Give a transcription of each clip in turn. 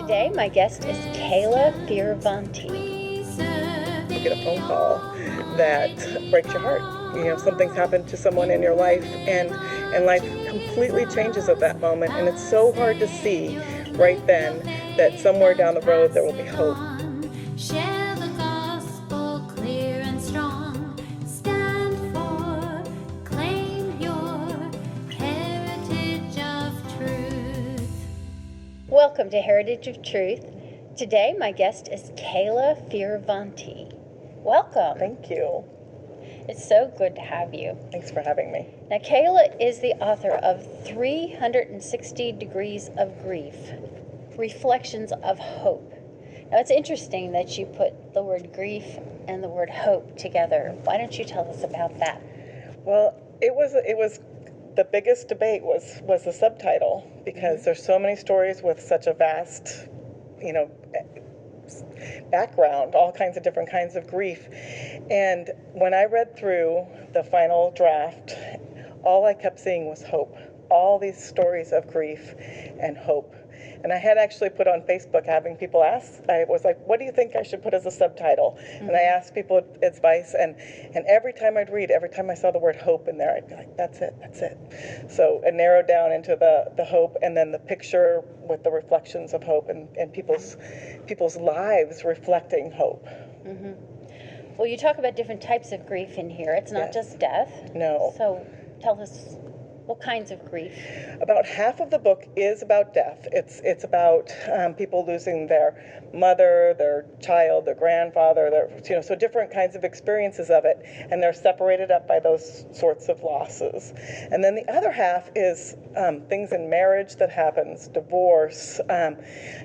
Today, my guest is Kayla Fioravanti. You get a phone call that breaks your heart. You know, something's happened to someone in your life, and life completely changes at that moment. And it's so hard to see right then that somewhere down the road there will be hope. Share the gospel clear and strong. Stand for, claim your heritage of truth. Welcome to Heritage of Truth. Today, my guest is Kayla Fioravanti. Welcome. Thank you. It's so good to have you. Thanks for having me. Now, Kayla is the author of 360 Degrees of Grief, Reflections of Hope. Now, it's interesting that you put the word grief and the word hope together. Why don't you tell us about that? Well, it was the biggest debate was the subtitle, because there's so many stories with such a vast, background, all kinds of different kinds of grief. And when I read through the final draft, all I kept seeing was hope. All these stories of grief and hope. And I had actually put on Facebook having people ask, I was like, what do you think I should put as a subtitle? Mm-hmm. And I asked people advice, and every time I'd read, every time I saw the word hope in there, I'd be like, that's it. So it narrowed down into the hope, and then the picture with the reflections of hope and people's lives reflecting hope. Mm-hmm. Well, you talk about different types of grief in here. It's not just death. No. So tell us, what kinds of grief? About half of the book is about death. It's about people losing their mother, their child, their grandfather, so different kinds of experiences of it, and they're separated up by those sorts of losses. And then the other half is things in marriage that happens, divorce,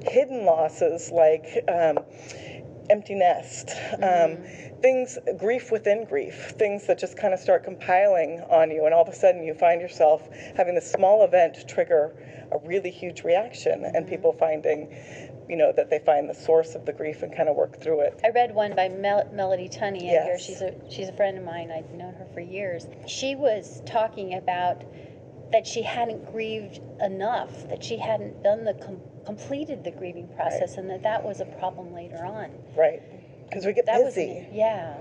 hidden losses like empty nest, grief within grief, things that just kind of start compiling on you, and all of a sudden you find yourself having this small event trigger a really huge reaction, and people finding, that they find the source of the grief and kind of work through it. I read one by Melody Tunney, and yes. here she's a friend of mine. I've known her for years. She was talking about that she hadn't grieved enough, that she hadn't done completed the grieving process, right. And that was a problem later on. Right. Because we get busy.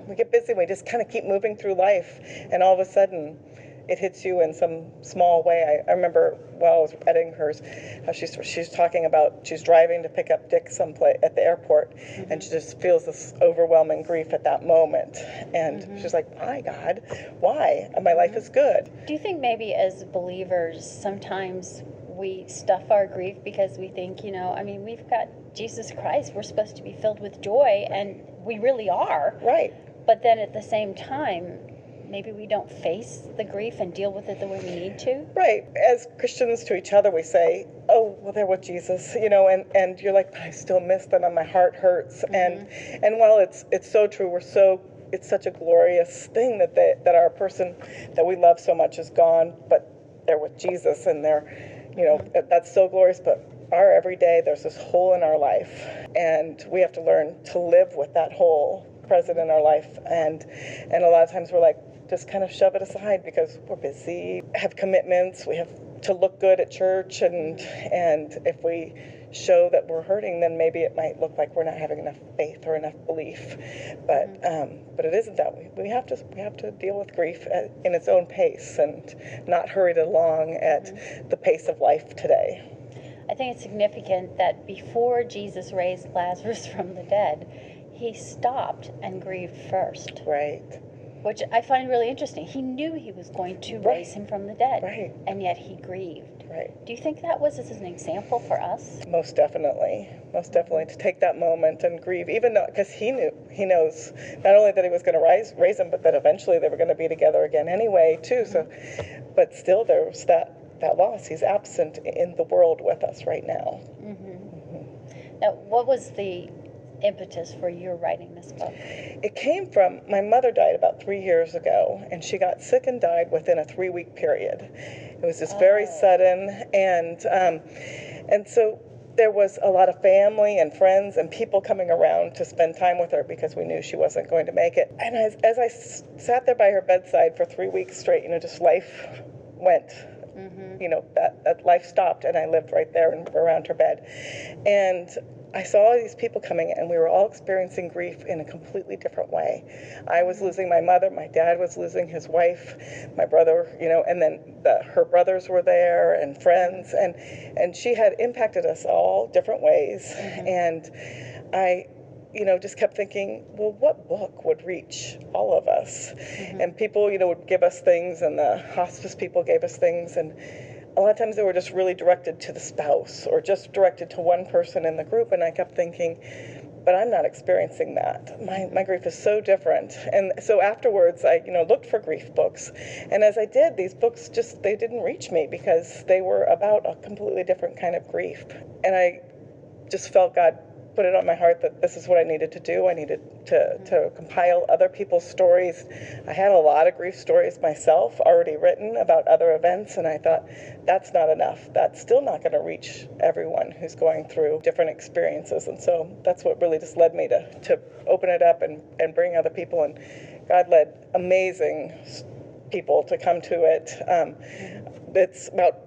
We get busy. We just kind of keep moving through life, and all of a sudden it hits you in some small way. I remember while I was editing hers, how she's talking about she's driving to pick up Dick someplace at the airport, mm-hmm. and she just feels this overwhelming grief at that moment. And mm-hmm. she's like, why, God? Why? My life is good. Do you think maybe as believers sometimes we stuff our grief because we think, we've got Jesus Christ, we're supposed to be filled with joy, and we really are. Right. But then at the same time, maybe we don't face the grief and deal with it the way we need to. Right. As Christians to each other, we say, oh, well, they're with Jesus, and you're like, but I still miss them, and my heart hurts. Mm-hmm. And while it's so true, it's such a glorious thing that our person that we love so much is gone, but they're with Jesus, and they're, that's so glorious. But our everyday, there's this hole in our life, and we have to learn to live with that hole present in our life. And a lot of times we're like, just kind of shove it aside because we're busy, have commitments, we have to look good at church, and if we show that we're hurting, then maybe it might look like we're not having enough faith or enough belief. But but it isn't that way. We have to deal with grief in its own pace and not hurry it along at the pace of life today. I think it's significant that before Jesus raised Lazarus from the dead, he stopped and grieved first. Right. Which I find really interesting. He knew he was going to raise him from the dead. Right. And yet he grieved. Right. Do you think that was as an example for us? Most definitely, to take that moment and grieve, even though, because he knows not only that he was going to raise them, but that eventually they were going to be together again anyway, too. Mm-hmm. So, but still there was that loss. He's absent in the world with us right now. Mm-hmm. Mm-hmm. Now, what was the impetus for your writing this book? It came from, my mother died about 3 years ago, and she got sick and died within a 3-week period. It was just very sudden, and so there was a lot of family and friends and people coming around to spend time with her because we knew she wasn't going to make it. And as I sat there by her bedside for 3 weeks straight, just life went that life stopped, and I lived right there and around her bed. And I saw all these people coming, and we were all experiencing grief in a completely different way. I was losing my mother, my dad was losing his wife, my brother, and then her brothers were there, and friends, and she had impacted us all different ways. And I just kept thinking, well, what book would reach all of us? And people, would give us things, and the hospice people gave us things, and a lot of times they were just really directed to the spouse or just directed to one person in the group. And I kept thinking, but I'm not experiencing that. My grief is so different. And so afterwards, I, looked for grief books. And as I did, these books they didn't reach me because they were about a completely different kind of grief. And I just felt God put it on my heart that this is what I needed to do. I needed to compile other people's stories. I had a lot of grief stories myself already written about other events, and I thought, that's not enough. That's still not going to reach everyone who's going through different experiences. And so that's what really just led me to open it up and bring other people. And God led amazing people to come to it. It's about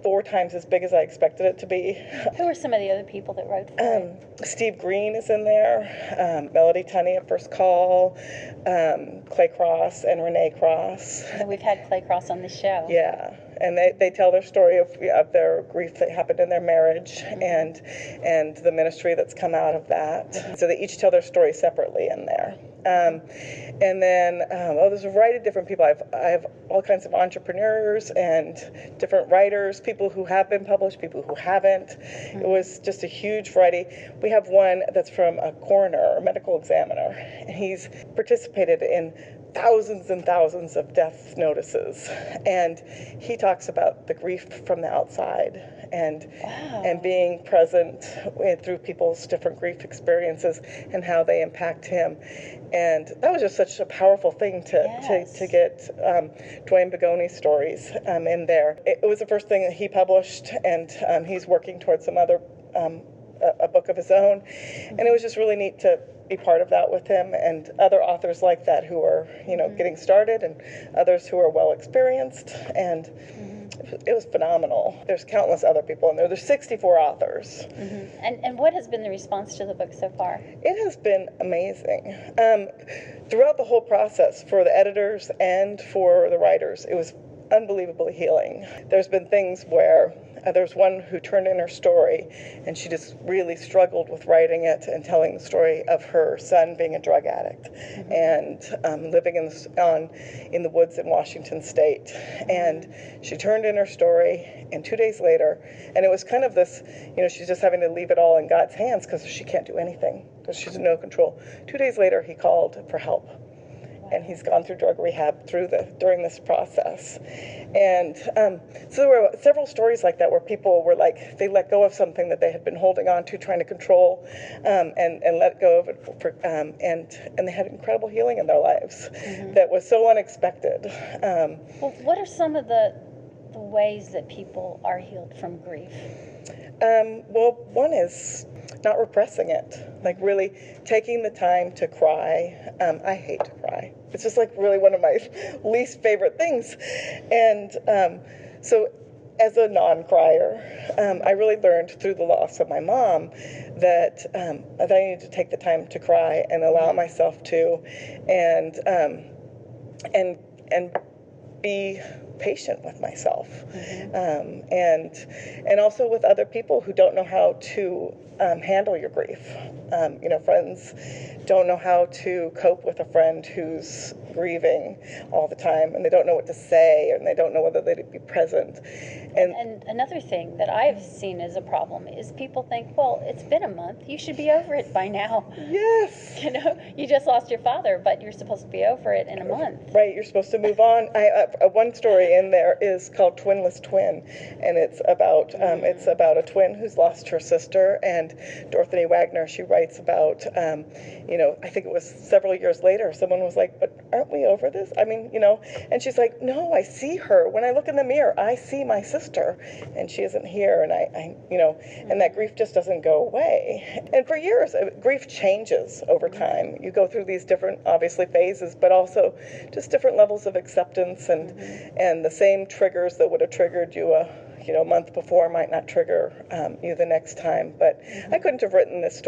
4 times as big as I expected it to be. Who are some of the other people that wrote for it? Steve Green is in there, Melody Tunney at First Call, Clay Cross and Renee Cross. And we've had Clay Cross on the show. Yeah, and they tell their story of their grief that happened in their marriage and the ministry that's come out of that. So they each tell their story separately in there. And then, there's a variety of different people. I have all kinds of entrepreneurs and different writers, people who have been published, people who haven't. It was just a huge variety. We have one that's from a coroner, a medical examiner, and he's participated in thousands and thousands of death notices, and he talks about the grief from the outside and being present through people's different grief experiences and how they impact him. And that was just such a powerful thing to get Dwayne Begoni's stories in there. It was the first thing that he published, and he's working towards some other a book of his own, and it was just really neat to be part of that with him and other authors like that who are getting started, and others who are well experienced, and it was phenomenal. There's countless other people in there. There's 64 authors. And what has been the response to the book so far? It has been amazing. Throughout the whole process, for the editors and for the writers, it was unbelievably healing. There's been things where there's one who turned in her story, and she just really struggled with writing it and telling the story of her son being a drug addict and living in the woods in Washington State. And she turned in her story, and 2 days later, and it was kind of this, she's just having to leave it all in God's hands because she can't do anything, because she's in no control. 2 days later, he called for help. And he's gone through drug rehab during this process. And so there were several stories like that where people were like, they let go of something that they had been holding on to, trying to control, and let go of it, and they had incredible healing in their lives that was so unexpected. Well, what are some of the ways that people are healed from grief? Well, one is not repressing it, like really taking the time to cry. I hate to cry. It's just like really one of my least favorite things. And so as a non-crier, I really learned through the loss of my mom that I needed to take the time to cry and allow myself to, and be patient with myself, and also with other people who don't know how to handle your grief. Friends don't know how to cope with a friend who's grieving all the time, and they don't know what to say, and they don't know whether they'd be present. And another thing that I've seen as a problem is people think, well, it's been a month, you should be over it by now. Yes. You just lost your father, but you're supposed to be over it in a month. Right, you're supposed to move on. One story in there is called Twinless Twin, and it's about a twin who's lost her sister. And Dorothy Wagner, she writes about, I think it was several years later, someone was like, but aren't we over this? And she's like, no, I see her. When I look in the mirror, I see my sister, and she isn't here, and and that grief just doesn't go away. And for years, grief changes over time. You go through these different, obviously, phases, but also just different levels of acceptance and and the same triggers that would have triggered you a month before might not trigger you the next time. But I couldn't have written this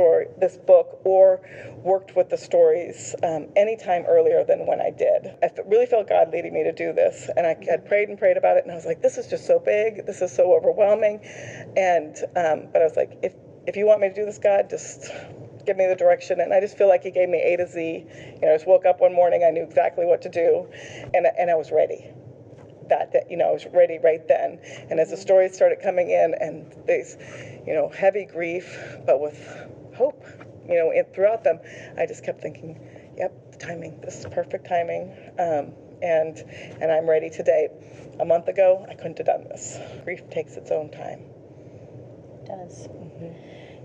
book, or worked with the stories any time earlier than when I did. I really felt God leading me to do this, and I had prayed and prayed about it, and I was like, this is just so big, this is so overwhelming, and but I was like, if you want me to do this, God, just give me the direction. And I just feel like He gave me A to Z. I just woke up one morning, I knew exactly what to do, and I was ready. I was ready right then. And as the stories started coming in, and these, heavy grief, but with hope, throughout them, I just kept thinking, yep, the timing, this is perfect timing, and I'm ready today. A month ago, I couldn't have done this. Grief takes its own time. It does.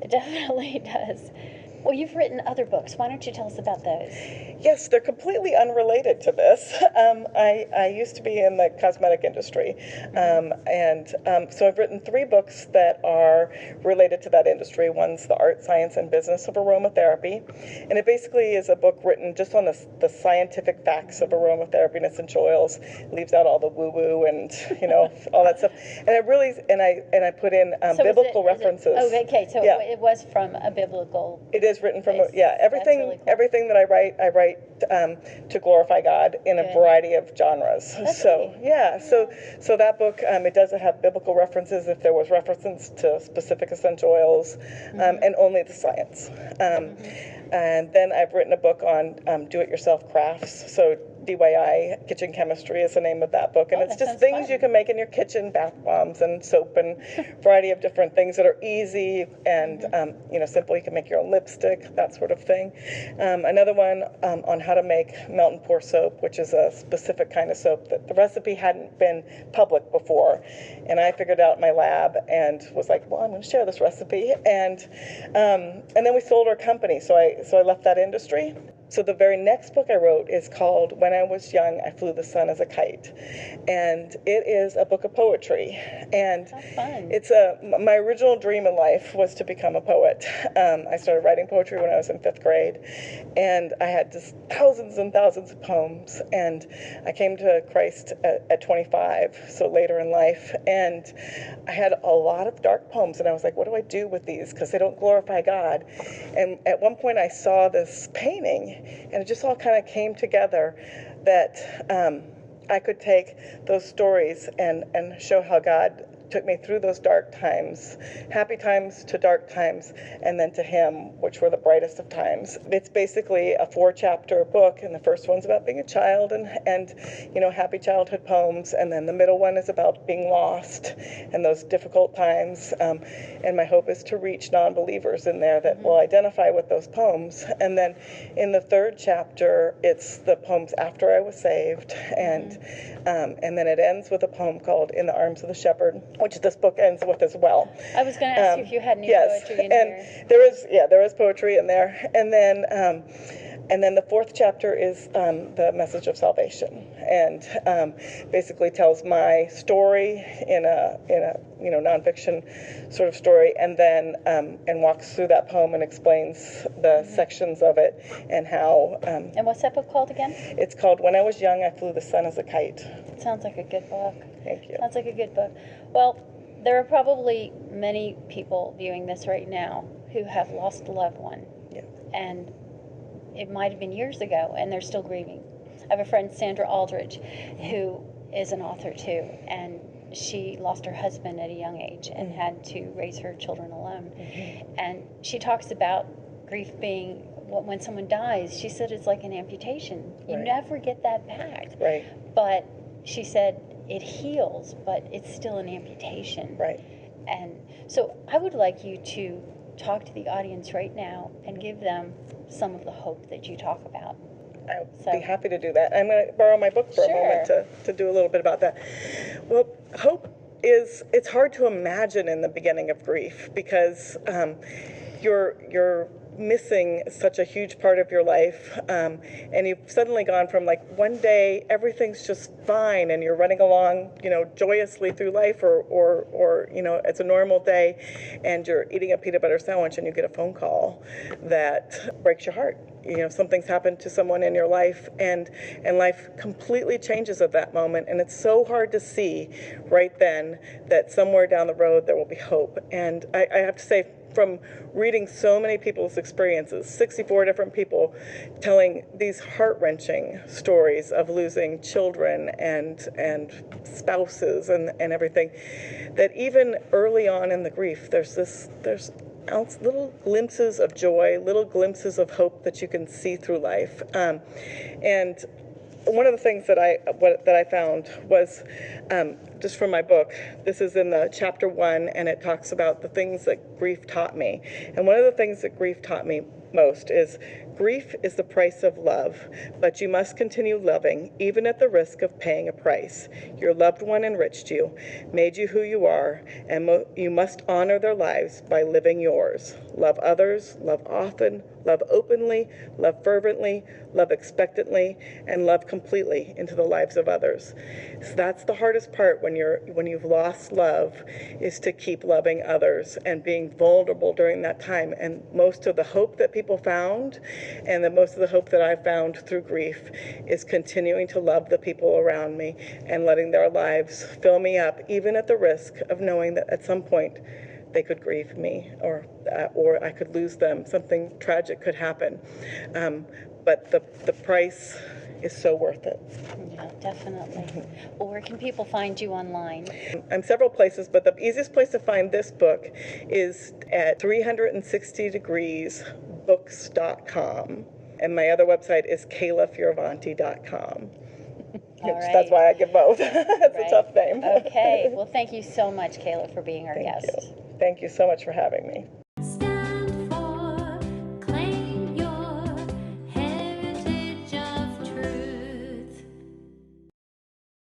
It definitely does. Well, you've written other books. Why don't you tell us about those? Yes, they're completely unrelated to this. I used to be in the cosmetic industry, so I've written 3 books that are related to that industry. One's The Art, Science, and Business of Aromatherapy, and it basically is a book written just on the scientific facts of aromatherapy and essential oils. It leaves out all the woo-woo and all that stuff. And I put in biblical references. Okay, so yeah. It was from a biblical. It is written from everything. everything. Really cool. Everything that I write to glorify God in a variety of genres. That's so neat. yeah, so that book it does have biblical references if there was references to specific essential oils, and only the science. And then I've written a book on do-it-yourself crafts. So DIY Kitchen Chemistry is the name of that book, and it's just things fun. you can make in your kitchen, bath bombs and soap and variety of different things that are easy and simple. You can make your own lipstick, that sort of thing. Another one on how to make melt and pour soap, which is a specific kind of soap that the recipe hadn't been public before, and I figured out in my lab and was like, well, I'm going to share this recipe, and then we sold our company, so I left that industry. So the very next book I wrote is called When I Was Young, I Flew the Sun as a Kite. And it is a book of poetry. And it's my original dream in life was to become a poet. I started writing poetry when I was in 5th grade. And I had just thousands and thousands of poems. And I came to Christ at 25, so later in life. And I had a lot of dark poems. And I was like, what do I do with these? Because they don't glorify God. And at one point I saw this painting, and it just all kind of came together that I could take those stories and show how God took me through those dark times, happy times to dark times, and then to Him, which were the brightest of times. It's basically a 4-chapter book, and the first one's about being a child and happy childhood poems, and then the middle one is about being lost and those difficult times. And my hope is to reach non-believers in there that will identify with those poems. And then in the 3rd chapter, it's the poems after I was saved, and then it ends with a poem called In the Arms of the Shepherd, which this book ends with as well. I was going to ask you if you had any poetry in and there is poetry in there. And then the 4th chapter is the message of salvation, and basically tells my story in a nonfiction sort of story, and then and walks through that poem and explains the sections of it and how. And what's that book called again? It's called When I Was Young, I Flew the Sun as a Kite. It sounds like a good book. Thank you. Sounds like a good book. Well, there are probably many people viewing this right now who have lost a loved one. Yeah. And it might have been years ago, and they're still grieving. I have a friend, Sandra Aldridge, who is an author too, and she lost her husband at a young age and had to raise her children alone. And she talks about grief being, when someone dies, she said it's like an amputation. You never get that back. Right. But she said it heals, but it's still an amputation. Right. And so I would like you to talk to the audience right now and give them some of the hope that you talk about. I'd be happy to do that. I'm going to borrow my book for a moment to do a little bit about that. Well, hope it's hard to imagine in the beginning of grief, because you're missing such a huge part of your life, and you've suddenly gone from like one day everything's just fine and you're running along, joyously through life, or it's a normal day, and you're eating a peanut butter sandwich and you get a phone call that breaks your heart. Something's happened to someone in your life, and life completely changes at that moment, and it's so hard to see right then that somewhere down the road there will be hope. And I have to say, from reading so many people's experiences, 64 different people telling these heart-wrenching stories of losing children and spouses and everything, that even early on in the grief, there's little glimpses of joy, little glimpses of hope that you can see through life. And one of the things that I found was, just from my book, this is in the chapter 1, and it talks about the things that grief taught me. And one of the things that grief taught me most is, grief is the price of love, but you must continue loving, even at the risk of paying a price. Your loved one enriched you, made you who you are, and you must honor their lives by living yours. Love others, love often, love openly, love fervently, love expectantly, and love completely into the lives of others. So that's the hardest part when you've lost love, is to keep loving others and being vulnerable during that time. And most of the hope that people found, and most of the hope that I found through grief, is continuing to love the people around me and letting their lives fill me up, even at the risk of knowing that at some point they could grieve me, or I could lose them. Something tragic could happen. But the price is so worth it. Yeah, definitely. Well, where can people find you online? I'm several places, but the easiest place to find this book is at 360degreesbooks.com. And my other website is kaylafioravanti.com. Right. That's why I give both. It's a tough name. Okay. Well, thank you so much, Kayla, for being our guest. Thank you so much for having me.